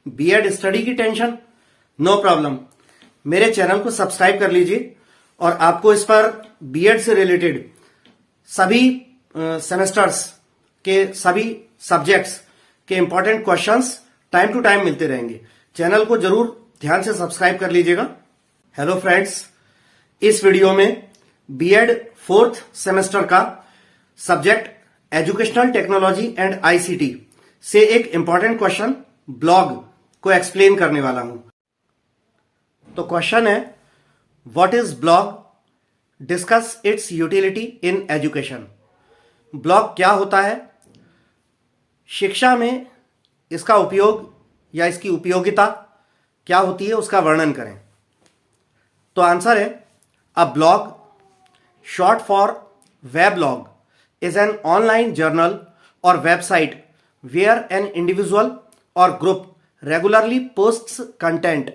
BEd study की tension? No problem. मेरे channel को सब्सक्राइब कर लीजिए और आपको इस पर बीएड से रिलेटेड सभी सेमेस्टर्स के सभी सब्जेक्ट्स के important questions time to time मिलते रहेंगे। चैनल को जरूर ध्यान से सब्सक्राइब कर लीजिएगा। हेलो फ्रेंड्स, इस वीडियो में बीएड फोर्थ सेमेस्टर का subject educational technology and ICT से एक इंपॉर्टेंट क्वेश्चन ब्लॉग को एक्सप्लेन करने वाला हूं। तो क्वेश्चन है, what is blog? Discuss it's utility in education. Blog क्या होता है? शिक्षा में इसका उपयोग या इसकी उपयोगिता क्या होती है, उसका वर्णन करें। तो आंसर है, a blog, short for weblog, is an online journal or website where an individual or group regularly posts content।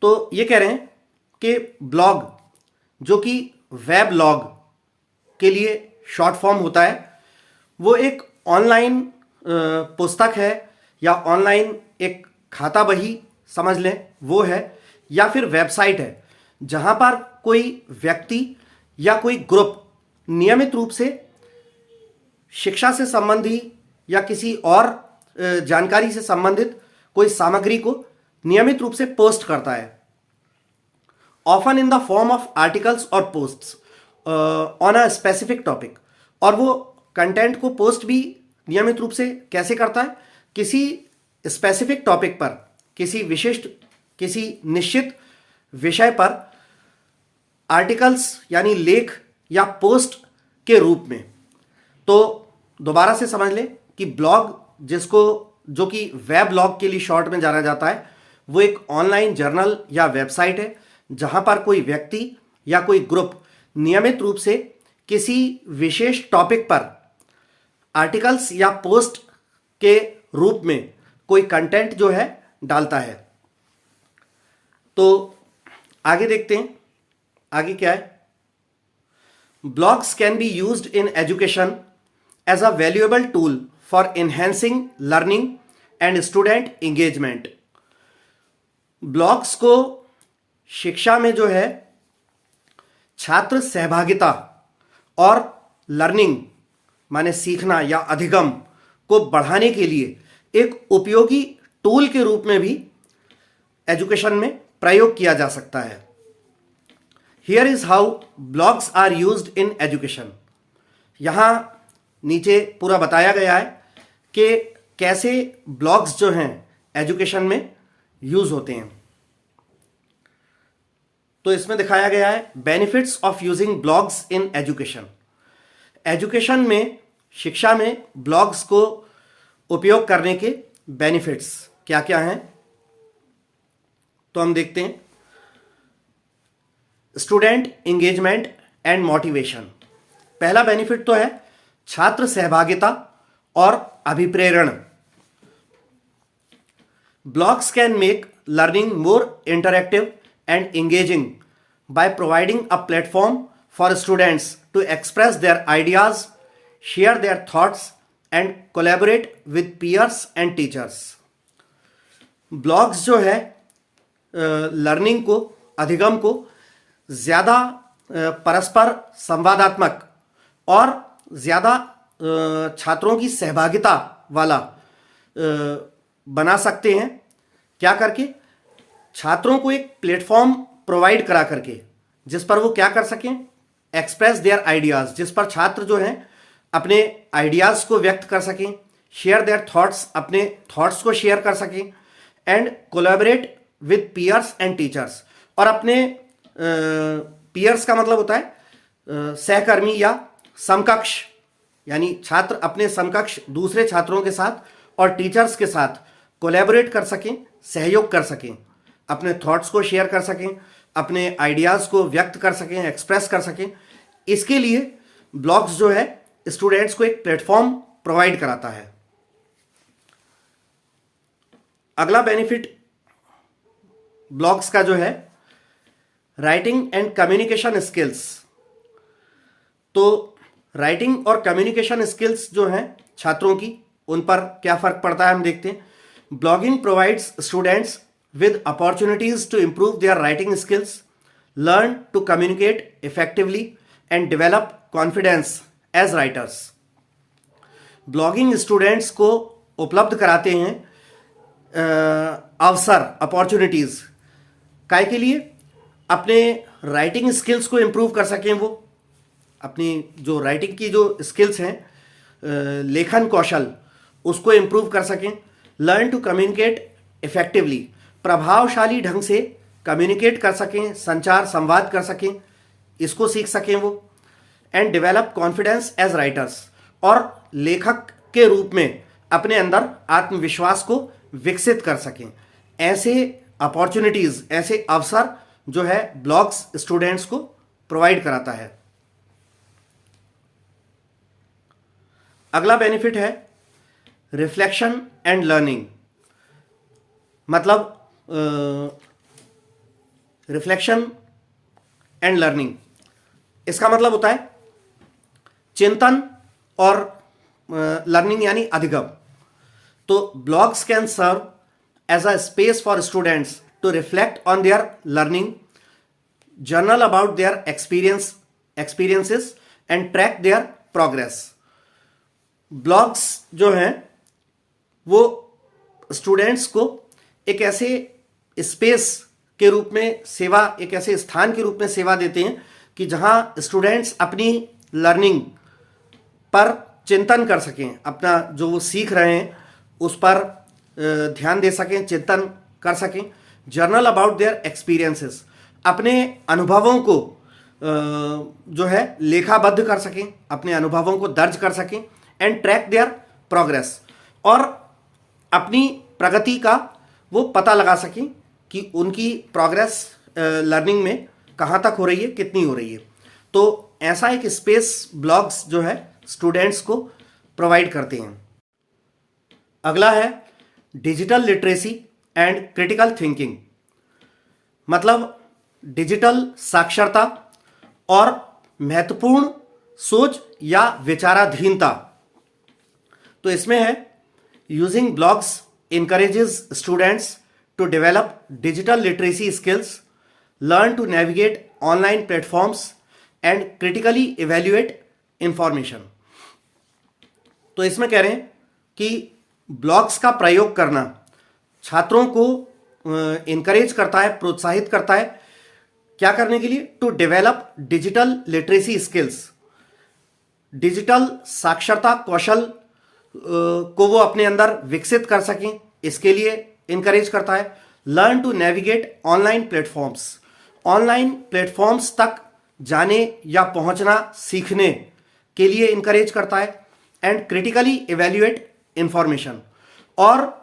तो ये कह रहे हैं कि ब्लॉग जो कि वेबलॉग के लिए शॉर्ट फॉर्म होता है, वो एक ऑनलाइन पुस्तक है या ऑनलाइन एक खाता बही समझ लें वो है, या फिर वेबसाइट है जहां पर कोई व्यक्ति या कोई ग्रुप नियमित रूप से शिक्षा से संबंधी या किसी और जानकारी से संबंधित कोई सामग्री को नियमित रूप से पोस्ट करता है, often in the form of articles और posts on a specific topic. और वो कंटेंट को पोस्ट भी नियमित रूप से कैसे करता है? किसी स्पेसिफिक टॉपिक पर, किसी विशिष्ट, किसी निश्चित विषय पर आर्टिकल्स यानी लेख या पोस्ट के रूप में। तो दोबारा से समझ लें कि ब्लॉग जो कि वेब ब्लॉग के लिए शॉर्ट में जाना जाता है, वो एक ऑनलाइन जर्नल या वेबसाइट है जहां पर कोई व्यक्ति या कोई ग्रुप नियमित रूप से किसी विशेष टॉपिक पर आर्टिकल्स या पोस्ट के रूप में कोई कंटेंट जो है डालता है। तो आगे देखते हैं, आगे क्या है। Blogs can be used in education as a valuable tool for enhancing learning and student engagement। Blogs को शिक्षा में जो है छात्र सहभागिता और लर्निंग माने सीखना या अधिगम को बढ़ाने के लिए एक उपयोगी टूल के रूप में भी एजुकेशन में प्रयोग किया जा सकता है। Here is how blogs are used in education। यहाँ नीचे पूरा बताया गया है कि कैसे ब्लॉग्स जो हैं एजुकेशन में यूज होते हैं। तो इसमें दिखाया गया है benefits of using blogs in education. Education में, शिक्षा में ब्लॉग्स को उपयोग करने के बेनिफिट्स क्या क्या हैं, तो हम देखते हैं। Student engagement and motivation. पहला बेनिफिट तो है छात्र सहभागिता और अभिप्रेरण। Blogs can make learning more interactive and engaging by providing a platform for students to express their ideas, share their thoughts and collaborate with peers and teachers. Blogs जो है learning को, अधिगम को ज़्यादा परस्पर संवादात्मक और ज़्यादा छात्रों की सहभागिता वाला बना सकते हैं। क्या करके? छात्रों को एक प्लेटफॉर्म प्रोवाइड करा करके, जिस पर वो क्या कर सकें, एक्सप्रेस देयर आइडियाज़, जिस पर छात्र जो हैं अपने आइडियाज़ को व्यक्त कर सकें, शेयर देयर थॉट्स, अपने थॉट्स को शेयर कर सकें, and collaborate with peers and teachers, और अपने पीयर्स का मतलब होता है सहकर्मी या समकक्ष, यानी छात्र अपने समकक्ष दूसरे छात्रों के साथ और टीचर्स के साथ कोलैबोरेट कर सकें, सहयोग कर सकें, अपने थॉट्स को शेयर कर सकें, अपने आइडियाज़ को व्यक्त कर सकें, एक्सप्रेस कर सकें। इसके लिए ब्लॉग्स जो है स्टूडेंट्स को एक प्लेटफॉर्म प्रोवाइड कराता है। अगला बेनिफिट ब्लॉग्स का जो है राइटिंग एंड कम्युनिकेशन स्किल्स। तो राइटिंग और कम्युनिकेशन स्किल्स जो हैं छात्रों की, उन पर क्या फ़र्क पड़ता है हम देखते हैं। Blogging provides students with opportunities to improve their writing skills, learn to communicate effectively, and develop confidence as writers. Blogging students को उपलब्ध कराते हैं अवसर, अपॉर्चुनिटीज़, काय के लिए? अपने राइटिंग स्किल्स को इम्प्रूव कर सकें, वो अपनी जो राइटिंग की जो स्किल्स हैं, लेखन कौशल, उसको इम्प्रूव कर सकें। लर्न टू कम्युनिकेट इफेक्टिवली, प्रभावशाली ढंग से कम्युनिकेट कर सकें, संचार संवाद कर सकें, इसको सीख सकें वो। And develop confidence as writers, और लेखक के रूप में अपने अंदर आत्मविश्वास को विकसित कर सकें। ऐसे अपॉर्चुनिटीज़, ऐसे अवसर जो है ब्लॉग्स स्टूडेंट्स को प्रोवाइड कराता है। अगला बेनिफिट है रिफ्लेक्शन एंड लर्निंग। मतलब रिफ्लेक्शन एंड लर्निंग, इसका मतलब होता है चिंतन और लर्निंग यानी अधिगम। तो blogs can serve as a space for students to reflect on their learning, journal about their experiences and track their progress. Blogs जो हैं वो स्टूडेंट्स को एक ऐसे स्पेस के रूप में सेवा, एक ऐसे स्थान के रूप में सेवा देते हैं कि जहां स्टूडेंट्स अपनी लर्निंग पर चिंतन कर सकें, अपना जो वो सीख रहे हैं उस पर ध्यान दे सकें, चिंतन कर सकें। जर्नल अबाउट देयर एक्सपीरियंसेस, अपने अनुभवों को जो है लेखाबद्ध कर सकें, अपने अनुभवों को दर्ज कर सकें। एंड ट्रैक देयर प्रोग्रेस, और अपनी प्रगति का वो पता लगा सकें कि उनकी प्रोग्रेस लर्निंग में कहाँ तक हो रही है, कितनी हो रही है। तो ऐसा एक स्पेस ब्लॉग्स जो है स्टूडेंट्स को प्रोवाइड करते हैं। अगला है digital literacy and critical thinking. मतलब डिजिटल साक्षरता और महत्वपूर्ण सोच या विचाराधीनता। तो इसमें है using blogs encourages students to develop digital literacy skills, learn to navigate online platforms, and critically evaluate information. तो इसमें कह रहे हैं कि ब्लॉग्स का प्रयोग करना छात्रों को इनकरेज करता है, प्रोत्साहित करता है, क्या करने के लिए? To develop digital literacy skills, digital साक्षरता कौशल को वो अपने अंदर विकसित कर सकें, इसके लिए इनकरेज करता है। Learn to navigate online platforms, online platforms तक जाने या पहुंचना सीखने के लिए इनकरेज करता है। एंड क्रिटिकली इवेल्युएट इंफॉर्मेशन, और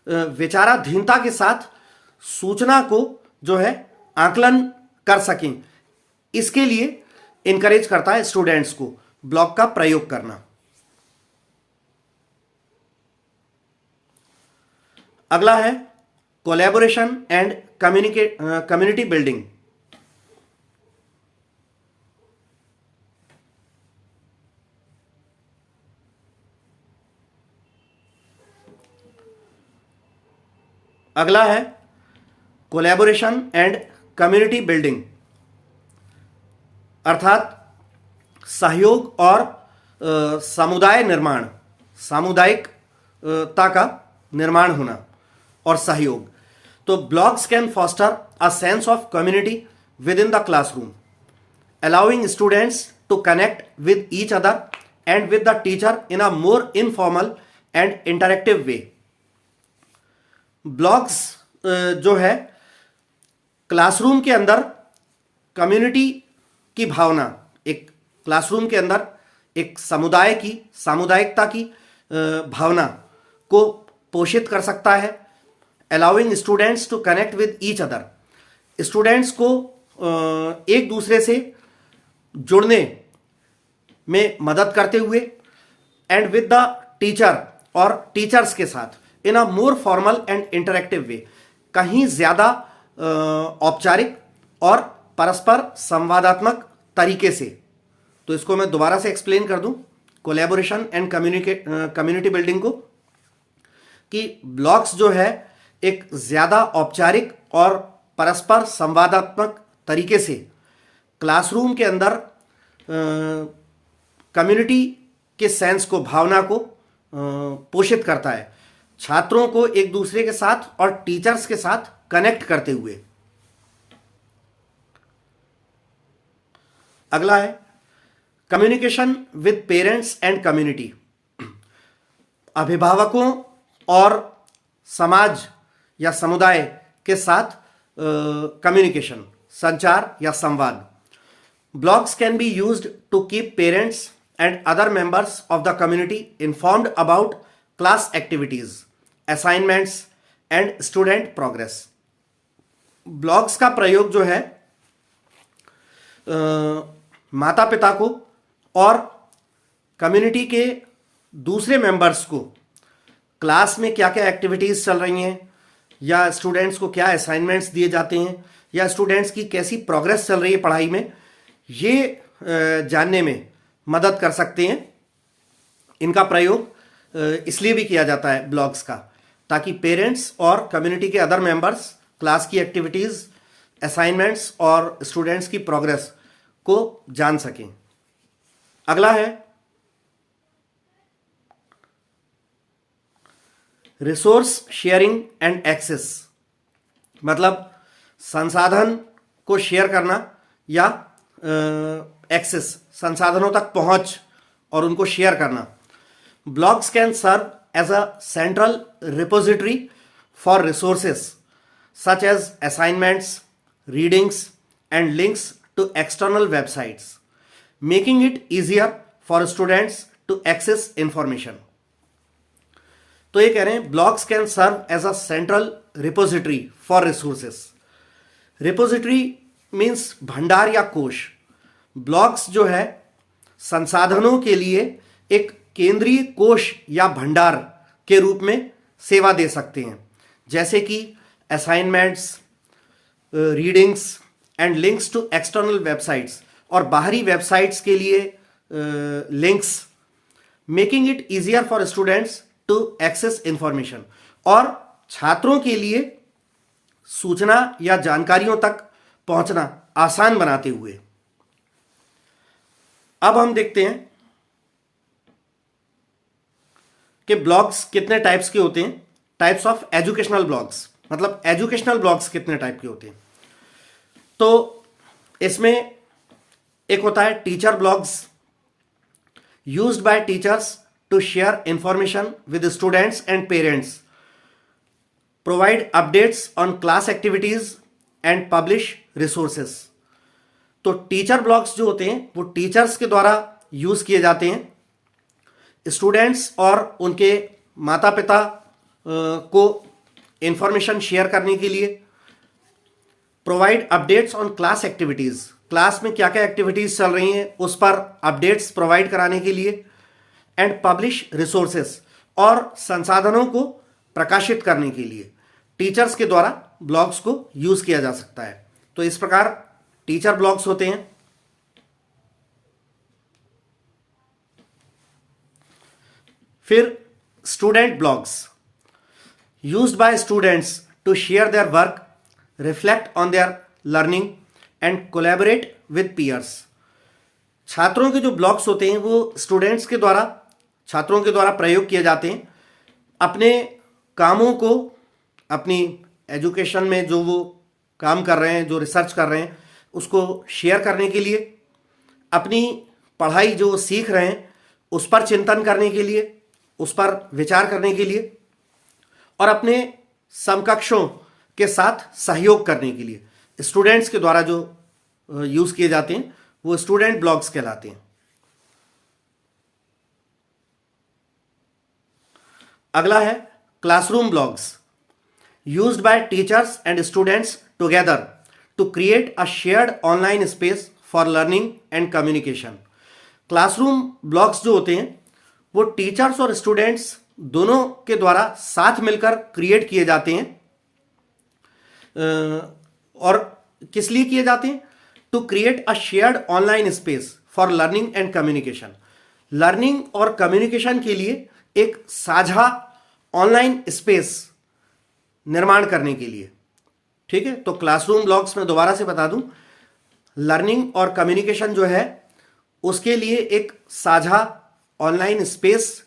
विचाराधीनता के साथ सूचना को जो है आकलन कर सकें, इसके लिए इनकरेज करता है स्टूडेंट्स को ब्लॉग का प्रयोग करना। अगला है कोलैबोरेशन एंड कम्युनिटी बिल्डिंग। अगला है कोलैबोरेशन एंड कम्युनिटी बिल्डिंग, अर्थात सहयोग और समुदाय निर्माण, सामुदायिकता का निर्माण होना और सहयोग। तो blogs can foster a sense of community with in the classroom, allowing students to connect with each other and with the teacher in a more informal and interactive way. Blogs जो है क्लासरूम के अंदर community की भावना, एक classroom के अंदर एक समुदाय की, सामुदायिकता की भावना को पोषित कर सकता है। Allowing students to connect with each other, students को एक दूसरे से जुड़ने में मदद करते हुए, एंड विद द टीचर, और टीचर्स के साथ in a more formal and interactive way, कहीं ज़्यादा औपचारिक और परस्पर संवादात्मक तरीके से। तो इसको मैं दोबारा से एक्सप्लेन कर दूं कोलैबोरेशन एंड कम्युनिटी बिल्डिंग को, कि ब्लॉग्स जो है एक ज़्यादा औपचारिक और परस्पर संवादात्मक तरीके से क्लासरूम के अंदर कम्युनिटी के सेंस को, भावना को पोषित करता है, छात्रों को एक दूसरे के साथ और टीचर्स के साथ कनेक्ट करते हुए। अगला है communication with parents and community. अभिभावकों और समाज या समुदाय के साथ कम्युनिकेशन, संचार या संवाद। Blogs can be used to keep parents and other members of the community informed about class activities, assignments and student progress. Blogs का प्रयोग जो है माता पिता को और कम्युनिटी के दूसरे मेंबर्स को क्लास में क्या क्या एक्टिविटीज़ चल रही हैं, या स्टूडेंट्स को क्या असाइनमेंट्स दिए जाते हैं, या स्टूडेंट्स की कैसी प्रोग्रेस चल रही है पढ़ाई में, ये जानने में मदद कर सकते हैं। इनका प्रयोग इसलिए भी किया जाता है ब्लॉग्स का, ताकि पेरेंट्स और कम्युनिटी के अदर मेंबर्स क्लास की एक्टिविटीज़, असाइनमेंट्स और स्टूडेंट्स की प्रोग्रेस को जान सकें। अगला है रिसोर्स शेयरिंग एंड एक्सेस, मतलब संसाधन को शेयर करना या एक्सेस, संसाधनों तक पहुंच और उनको शेयर करना। Blogs can serve as a central repository for resources such as assignments, readings and links to external websites, making it easier for students to access information. तो ये कह रहे हैं blogs can serve as a central repository for resources. Repository means भंडार या कोश। Blogs जो है संसाधनों के लिए एक केंद्रीय कोश या भंडार के रूप में सेवा दे सकते हैं, जैसे कि assignments, readings and links to external websites, और बाहरी वेबसाइट्स के लिए links, making it easier for students to access information, और छात्रों के लिए सूचना या जानकारियों तक पहुंचना आसान बनाते हुए। अब हम देखते हैं कि ब्लॉग्स कितने टाइप्स के होते हैं। टाइप्स ऑफ एजुकेशनल ब्लॉग्स, मतलब एजुकेशनल ब्लॉग्स कितने टाइप के होते हैं। तो इसमें एक होता है teacher blogs, used by teachers to share information with students and parents, provide updates on class activities and publish resources. तो टीचर ब्लॉग्स जो होते हैं वो टीचर्स के द्वारा यूज किए जाते हैं स्टूडेंट्स और उनके माता पिता को इंफॉर्मेशन शेयर करने के लिए। Provide updates on class activities, class में क्या क्या एक्टिविटीज चल रही हैं उस पर अपडेट्स प्रोवाइड कराने के लिए। एंड पब्लिश रिसोर्सेस, और संसाधनों को प्रकाशित करने के लिए टीचर्स के द्वारा ब्लॉग्स को यूज किया जा सकता है। तो इस प्रकार टीचर ब्लॉग्स होते हैं। फिर student blogs, used by students to share their work, reflect on their learning and collaborate with peers. छात्रों के जो ब्लॉग्स होते हैं वो स्टूडेंट्स के द्वारा, छात्रों के द्वारा प्रयोग किए जाते हैं अपने कामों को, अपनी एजुकेशन में जो वो काम कर रहे हैं, जो रिसर्च कर रहे हैं, उसको शेयर करने के लिए, अपनी पढ़ाई जो सीख रहे हैं उस पर चिंतन करने के लिए, उस पर विचार करने के लिए, और अपने समकक्षों के साथ सहयोग करने के लिए स्टूडेंट्स के द्वारा जो यूज किए जाते हैं वो स्टूडेंट ब्लॉग्स कहलाते हैं। अगला है classroom blogs, used by teachers and students together to create a shared online space for learning and communication. Classroom blogs जो होते हैं वो टीचर्स और स्टूडेंट्स दोनों के द्वारा साथ मिलकर क्रिएट किए जाते हैं। और किस लिए किए जाते हैं? To create a shared online space for learning and communication. Learning और कम्युनिकेशन के लिए एक साझा ऑनलाइन स्पेस निर्माण करने के लिए। ठीक है, तो क्लासरूम ब्लॉग्स में दोबारा से बता दूं, लर्निंग और कम्युनिकेशन जो है उसके लिए एक साझा ऑनलाइन स्पेस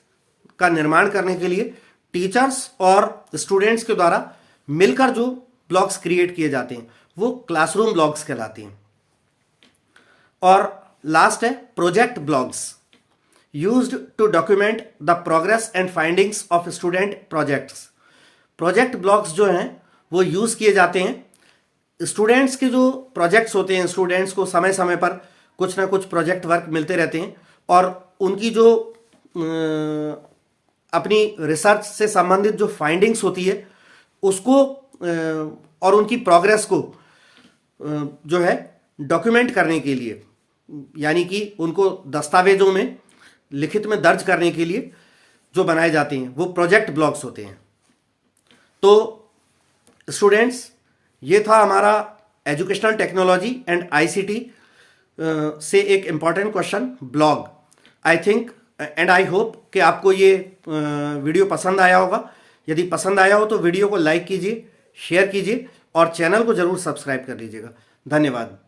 का निर्माण करने के लिए टीचर्स और स्टूडेंट्स के द्वारा मिलकर जो ब्लॉग्स क्रिएट किए जाते हैं वो क्लासरूम ब्लॉग्स कहलाते हैं। और लास्ट है project blogs, used to document the progress and findings of student projects. Project blogs जो हैं वो यूज किए जाते हैं, स्टूडेंट्स के जो प्रोजेक्ट्स होते हैं, स्टूडेंट्स को समय समय पर कुछ ना कुछ प्रोजेक्ट वर्क मिलते रहते हैं और उनकी जो अपनी रिसर्च से संबंधित जो फाइंडिंग्स होती है उसको और उनकी प्रोग्रेस को जो है डॉक्यूमेंट करने के लिए, यानी कि उनको दस्तावेजों में लिखित में दर्ज करने के लिए जो बनाए जाते हैं वो प्रोजेक्ट ब्लॉग्स होते हैं। तो स्टूडेंट्स, ये था हमारा एजुकेशनल टेक्नोलॉजी एंड आईसीटी से एक important question blog. I think and I hope कि आपको ये वीडियो पसंद आया होगा। यदि पसंद आया हो तो वीडियो को लाइक कीजिए, शेयर कीजिए और चैनल को जरूर सब्सक्राइब कर लीजिएगा। धन्यवाद।